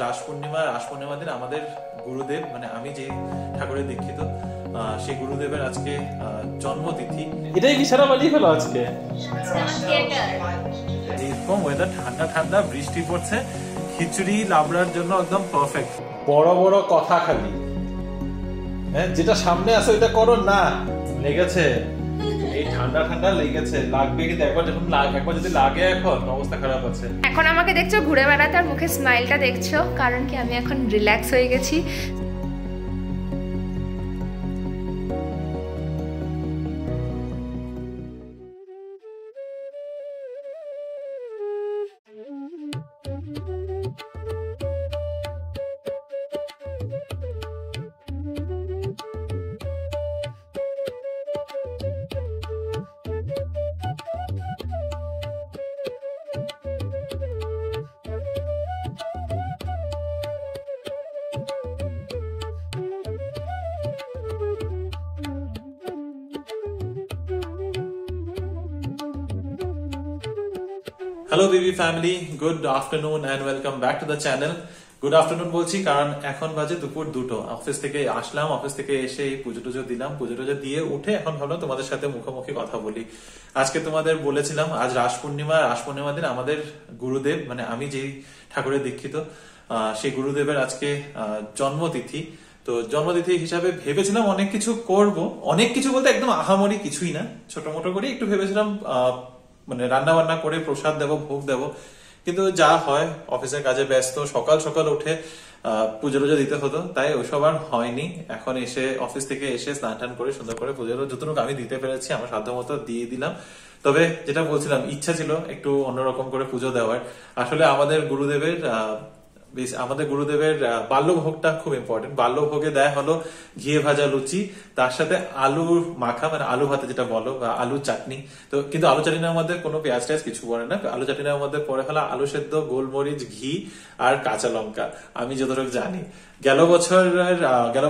রাস পূর্ণিমা দিন আমাদের গুরুদেব মানে আমি যে ঠাকুরের দীক্ষিত সেই গুরুদেবের আজকে জন্মতিথি। এটাই কি সারা বানিয়ে ফেলো আজকে? এরকম ওয়েদার, ঠান্ডা ঠান্ডা বৃষ্টি পড়ছে, খিচুড়ি লাবড়ার জন্য একদম পারফেক্ট। বড় বড় কথা খালি, হ্যাঁ যেটা সামনে আছে ওইটা করো না। লেগেছে এই ঠান্ডা ঠান্ডা লেগেছে, লাগবে কিন্তু একবার যদি লাগে এখন অবস্থা খারাপ আছে। এখন আমাকে দেখছো ঘুরে বেড়াতে আর মুখে স্মাইলটা দেখছো, কারণ কি আমি এখন রিল্যাক্স হয়ে গেছি। Hello BB family, good afternoon and welcome back to the channel. Good afternoon বলছি কারণ এখন বাজে দুপুর 2টো। অফিস থেকে আসলাম, অফিস থেকে এসে পুজো টুজো দিলাম, পুজো টুজো দিয়ে উঠে এখন ভাবলাম তোমাদের সাথে মুখোমুখি কথা বলি। আজকে তোমাদের বলেছিলাম আজ রাস পূর্ণিমা দিন আমাদের গুরুদেব মানে আমি যেই ঠাকুরের দীক্ষিত সেই গুরুদেবের আজকে জন্মতিথি। তো জন্মতিথি হিসাবে ভেবেছিলাম অনেক কিছু করব, অনেক কিছু বলতে একদম আহামরি কিছুই না, ছোট মোটো করে একটু ভেবেছিলাম মানে রান্না বান্না করে প্রসাদ দেব, ভোগ দেব। কিন্তু যা হয় অফিসের কাজে ব্যস্ত, সকাল সকাল উঠে পুজো টুজো দিতে হতো, তাই ওইসব আর হয়নি। এখন এসে অফিস থেকে এসে স্নান টান করে সুন্দর করে পুজো যতটুকু আমি দিতে পেরেছি আমার সাধ্য মতো দিয়ে দিলাম। তবে যেটা বলছিলাম, ইচ্ছা ছিল একটু অন্যরকম করে পুজো দেওয়ার। আসলে আমাদের গুরুদেবের বাল্যভোগটা খুব ইম্পর্টেন্ট। বাল্যভোগে দেয় হলো ঘিয়ে ভাজা লুচি, তার সাথে আলুর মাখা মানে আলু ভাতে যেটা বলো, বা আলু চাটনি। তো কিন্তু আলু চাটনির মধ্যে কোনো পেঁয়াজ টেয়াজ কিছু পড়ে না, আলু চাটনির মধ্যে পড়ে হলো আলু সেদ্ধ, গোলমরিচ, ঘি আর কাঁচা লঙ্কা, আমি যতটুকু জানি। গেল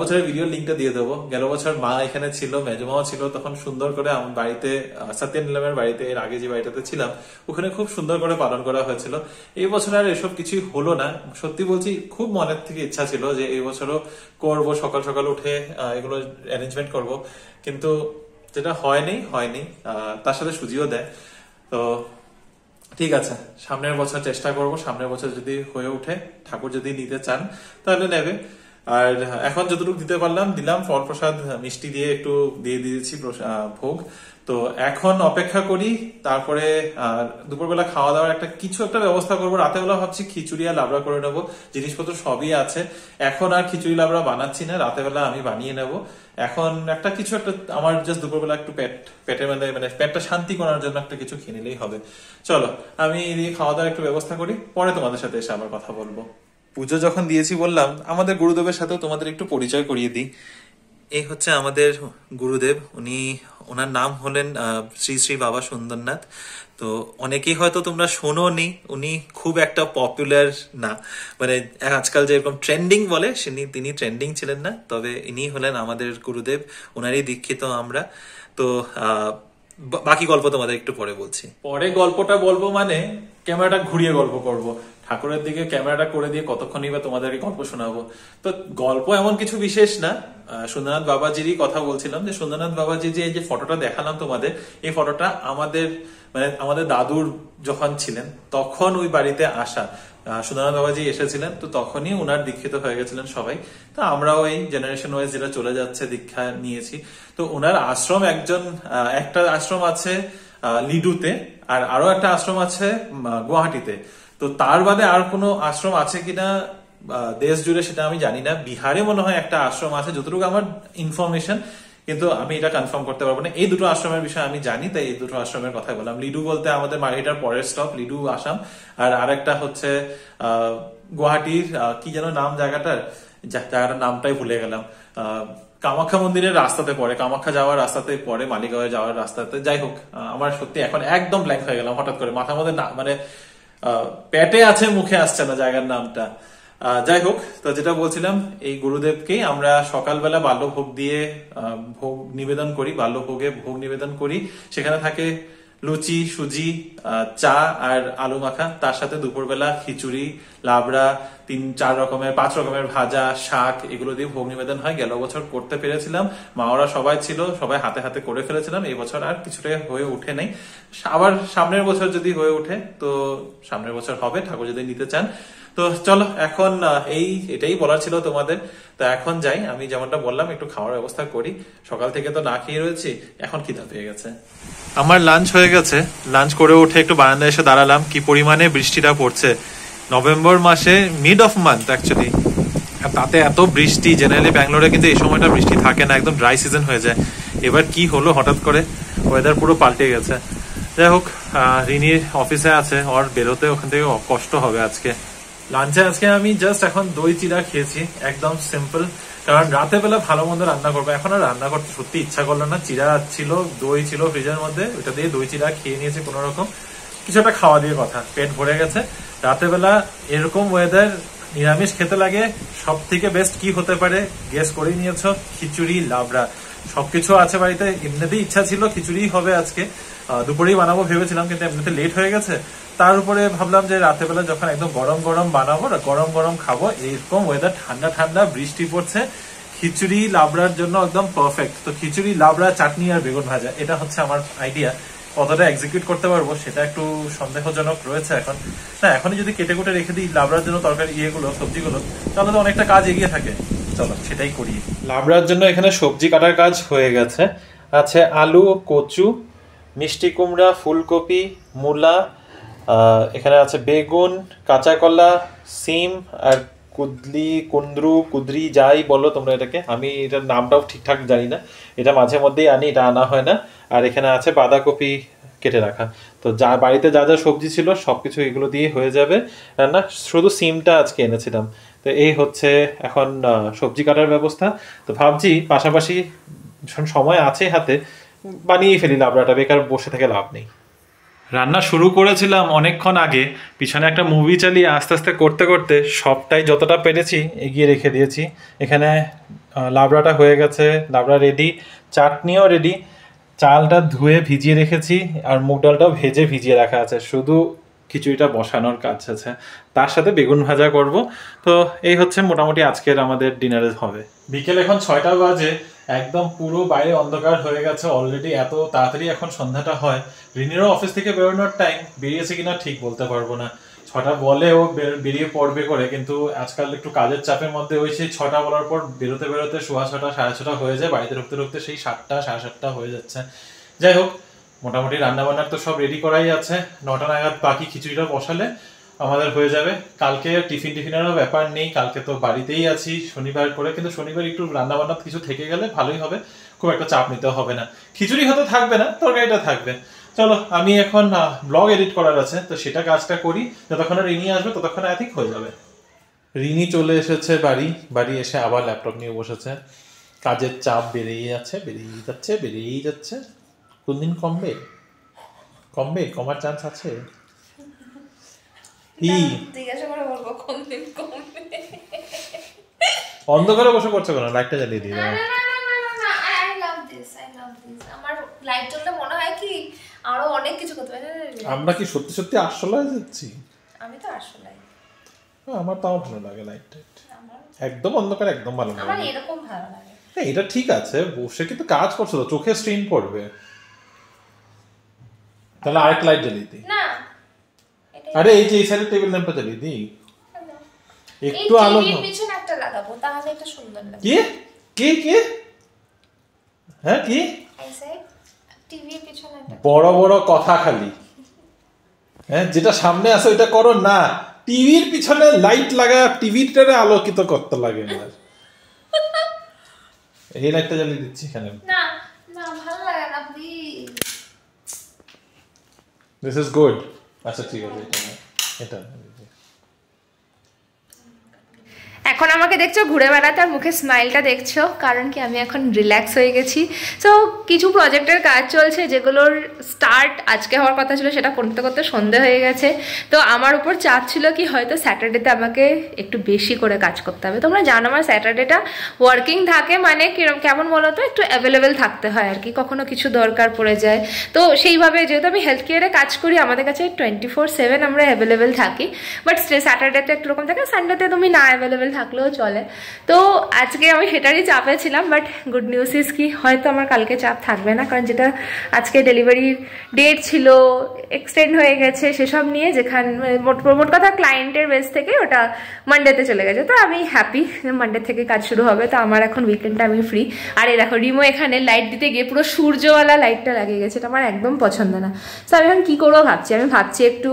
বছরের ভিডিও লিঙ্কটা দিয়ে দেবো। গেল বছর মা এখানে ছিল, মেজমাও ছিল, তখন সুন্দর করে আমার বাড়িতে সত্যেন নিলামের বাড়িতে, এর আগে যে বাড়িটাতে ছিলাম ওখানে খুব সুন্দর করে পালন করা হয়েছিল। এই বছর আর এসব কিছুই হলো না। সত্যি বলছি, খুব মনের থেকে ইচ্ছা ছিল যে এই বছরও করবো, সকাল সকাল উঠে এগুলো অ্যারেঞ্জমেন্ট করব, কিন্তু যেটা হয়নি। তার সাথে সুজিও দেয়। তো ঠিক আছে, সামনের বছর চেষ্টা করব। সামনের বছর যদি হয়ে ওঠে, ঠাকুর যদি নিতে চান তাহলে নেবে। আর এখন যতটুকু দিতে পারলাম দিলাম, ফল প্রসাদ মিষ্টি দিয়ে একটু দিয়ে দিয়েছি ভোগ। তো এখন অপেক্ষা করি, তারপরে দুপুরবেলা খাওয়া দাওয়ার কিছু একটা ব্যবস্থা করবো। রাতে বেলা ভাবছি খিচুড়ি আর লাবড়া করে নেবো, জিনিসপত্র সবই আছে। এখন আর খিচুড়ি লাবড়া বানাচ্ছি না, রাতে বেলা আমি বানিয়ে নেব। এখন কিছু একটা আমার জাস্ট দুপুরবেলা একটু পেটের মধ্যে মানে পেটটা শান্তি করার জন্য একটা কিছু খেয়ে নিলেই হবে। চলো আমি এদিকে খাওয়া দাওয়ার একটু ব্যবস্থা করি, পরে তোমাদের সাথে এসে আবার কথা বলবো। পুজো যখন দিয়েছি বললাম, আমাদের গুরুদেবের সাথেও তোমাদের একটু পরিচয় করিয়ে দিই। এই হচ্ছে আমাদের গুরুদেব, ওনার নাম হলেন শ্রী শ্রী বাবা সুন্দরনাথ। তো অনেকেই হয়তো তোমরা শোনোনি, উনি খুব একটা পপুলার না, মানে আজকাল যেরকম ট্রেন্ডিং বলে তিনি ট্রেন্ডিং ছিলেন না। তবে ইনি হলেন আমাদের গুরুদেব, ওনারই দীক্ষিত আমরা। তো বাকি গল্প তোমাদের একটু পরে বলছি। পরে গল্পটা বলবো মানে ক্যামেরাটা ঘুরিয়ে গল্প করব, ঠাকুরের দিকে ক্যামেরাটা করে দিয়ে কতক্ষণই বা তোমাদেরকে গল্প শোনাবো। তো গল্প এমন কিছু বিশেষ না, সুন্দরনাথ বাবাজিরই কথা বলছিলাম। যে সুন্দরনাথ বাবাজি যে এই যে ফটোটা দেখালাম তোমাদের, এই ফটোটা আমাদের দাদুর যখন ছিলেন তখন ওই বাড়িতে আসা। সুন্দরনাথ বাবাজি এসেছিলেন, তো তখনই ওনার দীক্ষিত হয়ে গেছিলেন সবাই। তো আমরাও এই জেনারেশন ওয়াইজ যেটা চলে যাচ্ছে দীক্ষা নিয়েছি। তো ওনার আশ্রম একটা আশ্রম আছে লিডুতে, আর আরো একটা আশ্রম আছে গুয়াহাটিতে। তো তার বাদে আর কোনো আশ্রম আছে কিনা দেশ জুড়ে সেটা আমি জানি না। বিহারে মনে হয় একটা আশ্রম আছে যতটুকু আমার ইনফরমেশন, কিন্তু আমি এটা কনফার্ম করতে পারবো না। এই দুটো আশ্রমের বিষয়ে আমি জানি, তাই এই দুটো আশ্রমের কথা বললাম। লিডু বলতে আমাদের মার্কেটার পরের স্টপ লিডু আসাম, আর আরেকটা হচ্ছে গুয়াহাটির কি যেন নাম জায়গাটার নামটাই ভুলে গেলাম। কামাখ্যা মন্দিরের রাস্তাতে পড়ে, কামাখ্যা যাওয়ার রাস্তাতে পড়ে, মালিগাঁওয়ে যাওয়ার রাস্তাতে। যাই হোক, আমার সত্যি এখন একদম ব্ল্যাঙ্ক হয়ে গেলাম হঠাৎ করে, মাথার মধ্যে মানে পেটে আছে, মুখে আসছে না জায়গার নামটা। যাই হোক, তো যেটা বলছিলাম, এই গুরুদেবকেই আমরা সকালবেলা বাল্যভোগ দিয়ে ভোগ নিবেদন করি, বাল্যভোগে ভোগ নিবেদন করি। সেখানে থাকে লুচি, সুজি, চা আর আলু মাখা, তার সাথে দুপুরবেলা খিচুড়ি, লাবড়া, 3-4 রকমের 5 রকমের ভাজা, শাক, এগুলো দিয়ে ভোগ নিবেদন হয়। গেল বছর করতে পেরেছিলাম, মা ওরা সবাই ছিল, সবাই হাতে হাতে করে ফেলেছিলাম। এই বছর আর কিছুটা হয়ে উঠে নাই, আবার সামনের বছর যদি হয়ে ওঠে তো সামনের বছর হবে, ঠাকুর যদি নিতে চান। তো চলো এখন এটাই বলার ছিল তোমাদের। তো এখন যাই, আমি যেমনটা বললাম একটু খাওয়ার ব্যবস্থা করি, সকাল থেকে তো না খেয়ে রয়েছি, এখন খিদা পেয়ে গেছে। আমার লাঞ্চ হয়ে গেছে, লাঞ্চ করে উঠে একটু বারান্দায় এসে দাঁড়ালাম। কি পরিমাণে বৃষ্টিটা পড়ছে, নভেম্বর মাসে মিড অফ মান্থ অ্যাকচুয়ালি, আর তাতে এত বৃষ্টি। জেনারেলি ব্যাঙ্গালোরে কিন্তু এই সময়টা বৃষ্টি থাকে না, একদম ড্রাই সিজন হয়ে যায়। এবার কি হলো হঠাৎ করে, ওয়েদার পুরো পাল্টে গেছে। যাই হোক, রিনির অফিসে আছে, ওর বেরোতে ওখান থেকে কষ্ট হবে আজকে। লাঞ্চে আজকে আমি জাস্ট এখন দই চিড়া খেয়েছি, একদম সিম্পল, কারণ রাতে বেলা ভালো মন্দ রান্না করবো, এখন আর রান্না করতে সত্যি ইচ্ছা করলো না। চিড়া ছিল, দই ছিল ফ্রিজের মধ্যে, ওইটা দিয়ে দই চিড়া খেয়ে নিয়েছি কোন রকম, কিছু একটা খাওয়া দিয়ে কথা, পেট ভরে গেছে। রাতে বেলা এরকম ওয়েদার নিরামিষ খেতে লাগে, সব থেকে বেস্ট কি হতে পারে গেস করে নিয়েছো, খিচুড়ি লাবড়া, সবকিছু আছে বাড়িতে। এমনিতেই ইচ্ছা ছিল খিচুড়ি হবে আজকে, দুপুরেই বানাবো ভেবেছিলাম, কিন্তু এমনিতে লেট হয়ে গেছে। তার উপরে ভাবলাম যে রাতের বেলা যখন একদম গরম গরম বানাবো, গরম গরম খাবো, এরকম ওয়েদার ঠান্ডা ঠান্ডা বৃষ্টি পড়ছে, খিচুড়ি লাবড়ার জন্য একদম পারফেক্ট। তো খিচুড়ি লাবড়া, চাটনি আর বেগুন ভাজা, এটা হচ্ছে আমার আইডিয়া। কতটা এক্সিকিউট করতে পারবো সেটা একটু সন্দেহজনক রয়েছে এখন। না, এখনই যদি কেটে কুটে রেখে দিই লাবড়ার জন্য তরকারি ইয়েগুলো, সবজিগুলো, তাহলে তো অনেকটা কাজ এগিয়ে থাকে। চলো সেটাই করি। লাবড়ার জন্য এখানে সবজি কাটার কাজ হয়ে গেছে। আছে আলু, কচু, মিষ্টি কুমড়া, ফুলকপি, মূলা, এখানে আছে বেগুন, কাঁচা কলা, সিম আর কুদ্রি যাই বলো তোমরা এটাকে, আমি এটার নামটাও ঠিকঠাক জানি না, এটা মাঝে মধ্যেই আনি, এটা আনা হয় না। আর এখানে আছে বাঁধাকপি কেটে রাখা। তো যা বাড়িতে যা যা সবজি ছিল সবকিছু এগুলো দিয়ে হয়ে যাবে রান্না, শুধু সিমটা আজকে এনেছিলাম। তো এই হচ্ছে এখন সবজি কাটার ব্যবস্থা। তো ভাবছি পাশাপাশি সময় আছে হাতে, বানিয়েই ফেলি লাবড়াটা, বেকার বসে থেকে লাভ নেই। রান্না শুরু করেছিলাম অনেকক্ষণ আগে, পিছনে একটা মুভি চালিয়ে আস্তে আস্তে করতে করতে সবটাই যতটা পেরেছি এগিয়ে রেখে দিয়েছি। এখানে লাবড়াটা হয়ে গেছে, লাবড়া রেডি, চাটনিও রেডি, চালটা ধুয়ে ভিজিয়ে রেখেছি, আর মুগ ডালটাও ভেজে ভিজিয়ে রাখা আছে, শুধু খিচুড়িটা বসানোর কাজ আছে, তার সাথে বেগুন ভাজা করব। তো এই হচ্ছে মোটামুটি আজকের আমাদের ডিনারে হবে। বিকেল এখন 6টা বাজে, একদম পুরো বাইরে অন্ধকার হয়ে গেছে অলরেডি, এত তাড়াতাড়ি এখন সন্ধ্যাটা হয়। রিনিরও অফিস থেকে বেরোনোর টাইম, বেরিয়েছে কিনা ঠিক বলতে পারবো না। 6টা বলে ও বেরিয়ে পড়বে করে, কিন্তু আজকাল একটু কাজের চাপের মধ্যে ওই সেই 6টা বলার পর বেরোতে বেরোতে 6:15 6:30 হয়ে যায়, বাড়িতে ঢুকতে ঢুকতে সেই 7টা 7:30 হয়ে যাচ্ছে। যাই হোক, মোটামুটি রান্নাবান্নার তো সব রেডি করাই আছে, 9টা নাগাদ বাকি খিচুড়িটা বসালে আমাদের হয়ে যাবে। কালকে টিফিনেরও ব্যাপার নেই, কালকে তো বাড়িতেই আছি শনিবার করে, কিন্তু শনিবার একটু রান্নাবান্না কিছু থেকে গেলে ভালোই হবে, খুব একটা চাপ নিতে হবে না। খিচুড়ি হয়তো থাকবে না, তরকারিটা থাকবে। চলো, আমি এখন ব্লগ এডিট করার আছে, তো সেটা কাজটা করি, যতক্ষণ রিনি আসবে ততক্ষণ আই থিঙ্ক হয়ে যাবে। রিনি চলে এসেছে বাড়ি এসে আবার ল্যাপটপ নিয়ে বসেছে। কাজের চাপ বেড়েই যাচ্ছে। কোন দিন কমার চান্স আছে? কি জিজ্ঞাসা করে বলবো কোন দিন কমবে। অন্ধকারে বসে করছো কেন? লাইটটা জ্বালিয়ে দিই। না, আই লাভ দিস। আমার লাইট জ্বললে মনে হয় কি আরো অনেক কিছু করতে পারি। আমরা কি সত্যি সত্যি আসলায় যাচ্ছি? আমি তো আসলাই, আমার তাও ভালো লাগে লাইট, একদম অন্ধকার একদম ভালো লাগে। আমার এরকম ভালো লাগে। এটা ঠিক আছে, বসে কিন্তু কাজ করছো তো, চোখে স্ট্রেন পড়বে। তাহলে আরেকটা লাইট জ্বালিয়ে দিই। না, আরে এই যে এই সাইডের টেবিল ল্যাম্পটা জ্বালিয়ে দিই, একটু আলো। এই পিছনে একটা লাগাবো, তাহলে এটা সুন্দর লাগবে। কি হ্যাঁ কি আই সে টিভির পিছনে একটা বড় বড় কথা খালি, হ্যাঁ যেটা সামনে আছে ওইটা করো না, টিভির পিছনে লাইট লাগা, টিভিটারে আলোকিত করতে লাগে না। এই লাইটটা জ্বালিয়ে দিচ্ছি এখানে। না ভালো লাগে না, প্লিজ। This is good. আচ্ছা ঠিক আছে, এটা এখন আমাকে দেখছো ঘুরে বেড়াতে আর মুখে স্মাইলটা দেখছো, কারণ কি আমি এখন রিল্যাক্স হয়ে গেছি। সো কিছু প্রজেক্টের কাজ চলছে যেগুলোর স্টার্ট আজকে হওয়ার কথা ছিল, সেটা করতে করতে সন্ধে হয়ে গেছে। তো আমার উপর চাপ ছিল কি হয়তো স্যাটারডেতে আমাকে একটু বেশি করে কাজ করতে হবে। তোমরা জানো আমার স্যাটারডেটা ওয়ার্কিং থাকে, মানে কেমন বলো তো, একটু অ্যাভেলেবেল থাকতে হয় আর কি, কখনো কিছু দরকার পড়ে যায়। তো সেইভাবে যেহেতু আমি হেলথ কেয়ারে কাজ করি, আমাদের কাছে 24/7 আমরা অ্যাভেলেবেল থাকি। বাট স্যাটারডেতে একটু রকম থাকে, সানডেতে তুমি না অ্যাভেলেবেল থাকলেও চলে। তো আজকে আমি সেটারই চাপে ছিলাম। বাট গুড নিউজ ইজ কি হয়তো আমার কালকে চাপ থাকবে না, কারণ যেটা আজকে ডেলিভারির ডেট ছিল এক্সটেন্ড হয়ে গেছে, সেসব নিয়ে যেখানে মোট কথা ক্লায়েন্টের বেস থেকে ওটা মানডেতে চলে গেছে। তো আমি হ্যাপি, মানডে থেকে কাজ শুরু হবে। তো আমার এখন উইকেন্ডটা আমি ফ্রি। আর এই দেখো রিমো এখানে লাইট দিতে গিয়ে পুরো সূর্যওয়ালা লাইটটা লাগিয়ে গেছে, এটা আমার একদম পছন্দ না। তো আমি এখন কী করবো ভাবছি, আমি ভাবছি একটু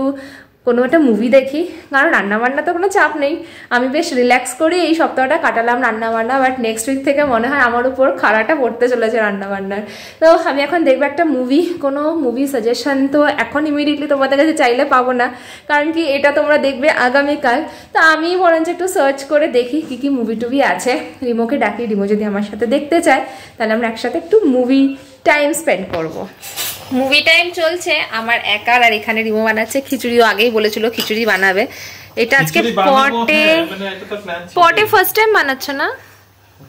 কোনো একটা মুভি দেখি, কারণ রান্নাবান্না তো কোনো চাপ নেই, আমি বেশ রিল্যাক্স করে এই সপ্তাহটা কাটালাম রান্নাবান্না। বাট নেক্সট উইক থেকে মনে হয় আমার উপর খাড়াটা পড়তে চলেছে রান্নাবান্নার। তো আমি এখন দেখবো একটা মুভি, কোনো মুভি সাজেশন তো এখন ইমিডিয়েটলি তোমাদের কাছে চাইলে পাবো না, কারণ কি এটা তোমরা দেখবে আগামীকাল। তো আমি বরঞ্চ একটু সার্চ করে দেখি কী কী মুভি টুভি আছে, রিমোকে ডাকি, রিমো যদি আমার সাথে দেখতে চায় তাহলে আমরা একসাথে একটু মুভি টাইম স্পেন্ড করবো। মুভি টাইম চলছে আমার একার, আর এখানে রিমো বানাচ্ছে খিচুড়িও, আগেই বলেছিল খিচুড়ি বানাবে। এটা আজকে পটে ফার্স্ট টাইম বানাচ্ছ না?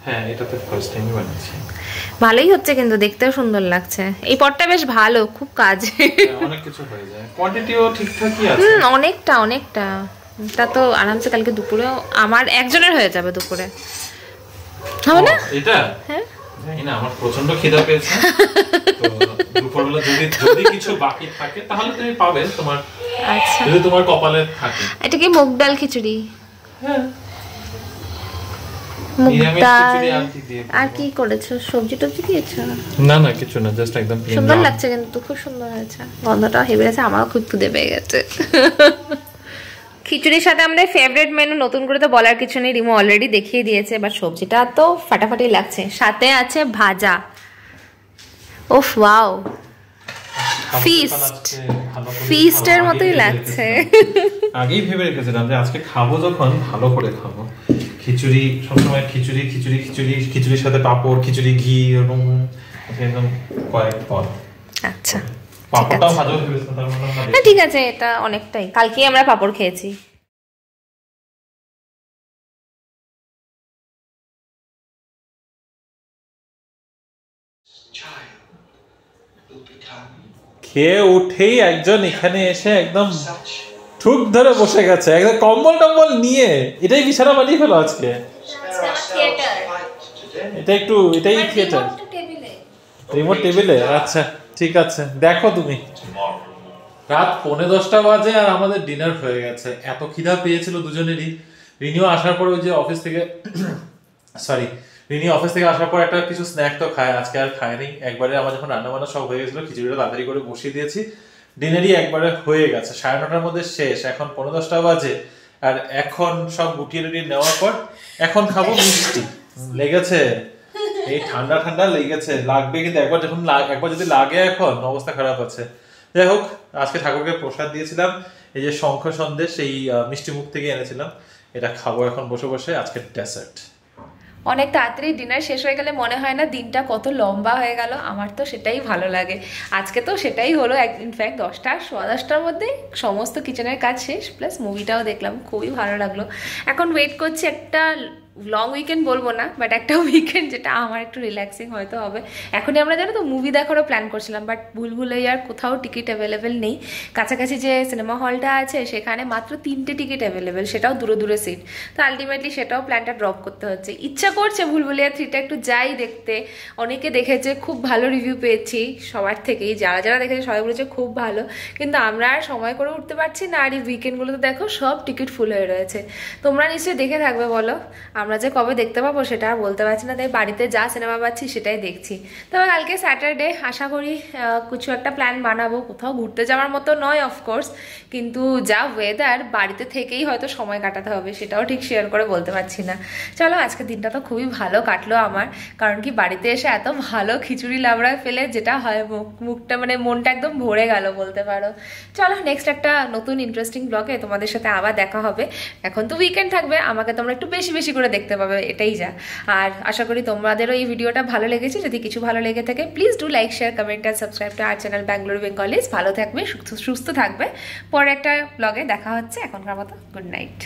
হ্যাঁ, এটা তো ফার্স্ট টাইমই বানাচ্ছি। ভালোই হচ্ছে কিন্তু, দেখতেও সুন্দর লাগছে। এই পটটা বেশ ভালো, খুব কাজ, অনেক কিছু হয়ে যায়, কোয়ান্টিটিও ঠিকঠাকই আছে। অনেকটা এটা তো আরামসে কালকে দুপুরে আমার একজনের হয়ে যাবে, দুপুরে হবে না এটা? হ্যাঁ না, আমার প্রচন্ড খিদা পেয়েছে, তো দুপুরবেলা যদি কিছু বাকি থাকে তাহলে তুমি পাবে, তোমার আচ্ছা যদি তোমার কপালে থাকে। এটা কি মুগ ডাল খিচুড়ি? হ্যাঁ, মুগ ডাল আর কি করেছো, সবজি টবজি দিয়েছো? না না কিছু না, জাস্ট একদম প্লেন। সুন্দর লাগছে কিন্তু, খুব সুন্দর হয়েছে, গন্ধটা হেভি আছে, আমারও খুব খিদে পেয়ে গেছে। খিচুড়ির সাথে আমাদের ফেভারিট মেনু নতুন করে তো বলার কিছু নেই, রিমো অলরেডি দেখিয়ে দিয়েছে। বাট সবজিটা তো ফাটাফাটি লাগছে, সাথে আছে ভাজা। ওফ ওয়াও, ফিস্টের মতোই লাগছে। আগেই ভেবে রেখেছিলাম যে আজকে খাবো, যখন ভালো করে খাবো। খিচুড়ি সবসময় খিচুড়ি খিচুড়ি খিচুড়ি, খিচুড়ির সাথে পাঁপড়, খিচুড়ি ঘি, এরকম একদম কয়েক পদ। আচ্ছা পাঁপড়টাও ভাজা হয়েছে, তার মানে হ্যাঁ ঠিক আছে, এটা অনেকটাই, কালকে আমরা পাঁপড় খেয়েছি। খেয়ে উঠেই একজন এখানে এসে একদম ঠুক ধরে বসে গেছে, একদম কম্বল টম্বল নিয়ে। এটাই বিছানা বানিয়ে ফেলো আজকে, এটাই থিয়েটার, রিমোট টেবিলে। আচ্ছা ঠিক আছে, দেখো তুমি। রাত 9:45 বাজে আর আমাদের ডিনার হয়ে গেছে। এত খিদা পেয়েছিল দুজনেরই। রিনিও আসার পর ওই যে অফিস থেকে রিনি অফিস থেকে আসার পর একটা কিছু স্ন্যাক তো খায়, আজকে আর খায়নি। একবারে আমার যখন রান্না বান্না সব হয়ে গেছিল, খিচুড়িটা তাড়াতাড়ি করে বসিয়ে দিয়েছি, ডিনারই একবারে হয়ে গেছে। 9:30টার মধ্যে শেষ, এখন 9:45 বাজে। আর এখন সব গুটিয়ে টুটিয়ে নেওয়ার পর এখন খাবো মিষ্টি। লেগেছে, এই ঠান্ডা ঠান্ডা লেগেছে, লাগবে কিন্তু একবার যদি লাগে এখন অবস্থা খারাপ আছে। যাই হোক, আজকে ঠাকুরকে প্রসাদ দিয়েছিলাম, এই যে শঙ্খ সন্দেশ, সেই মিষ্টি মুখ থেকে এনেছিলাম, এটা খাবো এখন বসে বসে, আজকে ডেজার্ট। অনেক তাড়াতাড়ি ডিনার শেষ হয়ে গেলে মনে হয় না দিনটা কত লম্বা হয়ে গেল, আমার তো সেটাই ভালো লাগে। আজকে তো সেটাই হলো, ইনফ্যাক্ট 10টার মধ্যে সমস্ত কিচেনের কাজ শেষ, প্লাস মুভিটাও দেখলাম, খুবই ভালো লাগলো। এখন ওয়েট করছি একটা লং উইকেন্ড বলবো না, বাট একটা উইকেন্ড যেটা আমার একটু রিল্যাক্সিং হয়তো হবে। এখনই আমরা জানো তো মুভি দেখারও প্ল্যান করছিলাম, বাট ভুলভুলাইয়ার কোথাও টিকিট অ্যাভেলেবেল নেই। কাছাকাছি যে সিনেমা হলটা আছে সেখানে মাত্র 3টে টিকিট অ্যাভেলেবেল, সেটাও দূরে দূরে সিট। তো আলটিমেটলি সেটাও প্ল্যানটা ড্রপ করতে হচ্ছে। ইচ্ছা করছে ভুলভুলাইয়া 3টা একটু যাই দেখতে, অনেকে দেখেছে, খুব ভালো রিভিউ পেয়েছি সবার থেকেই, যারা দেখেছে সবাই বলেছে খুব ভালো, কিন্তু আমরা আর সময় করে উঠতে পারছি না। আর এই উইকেন্ডগুলোতে দেখো সব টিকিট ফুল হয়ে রয়েছে। তোমরা নিশ্চয়ই দেখে থাকবে, বলো আমরা যে কবে দেখতে পাবো সেটা আর বলতে পারছি না, তাই বাড়িতে যা সিনেমা পাচ্ছি সেটাই দেখছি। তবে কালকে স্যাটারডে, আশা করি কিছু একটা প্ল্যান বানাবো, কোথাও ঘুরতে যাওয়ার মতো নয় অফকোর্স, কিন্তু যা ওয়েদার বাড়িতে থেকেই হয়তো সময় কাটাতে হবে, সেটাও ঠিক শেয়ার করে বলতে পারছি না। চলো, আজকের দিনটা তো খুবই ভালো কাটলো আমার, কারণ কি বাড়িতে এসে এত ভালো খিচুড়ি লাবড়া ফেলে যেটা হয় মুখটা মানে মনটা একদম ভরে গেল বলতে পারো। চলো, নেক্সট একটা নতুন ইন্টারেস্টিং ব্লগে তোমাদের সাথে আবার দেখা হবে। এখন তো উইকেন্ড থাকবে, আমাকে তোমরা একটু বেশি বেশি করে দেখতে পাবে, এটাই যা। আর আশা করি তোমাদেরও এই ভিডিওটা ভালো লেগেছে। যদি কিছু ভালো লেগে থাকে please do like, share, comment and subscribe to our channel Bangalore Bengalis. ভালো থাকবে, সুস্থ থাকবে। পরে একটা ব্লগে দেখা হচ্ছে। এখনকার মতো গুড নাইট।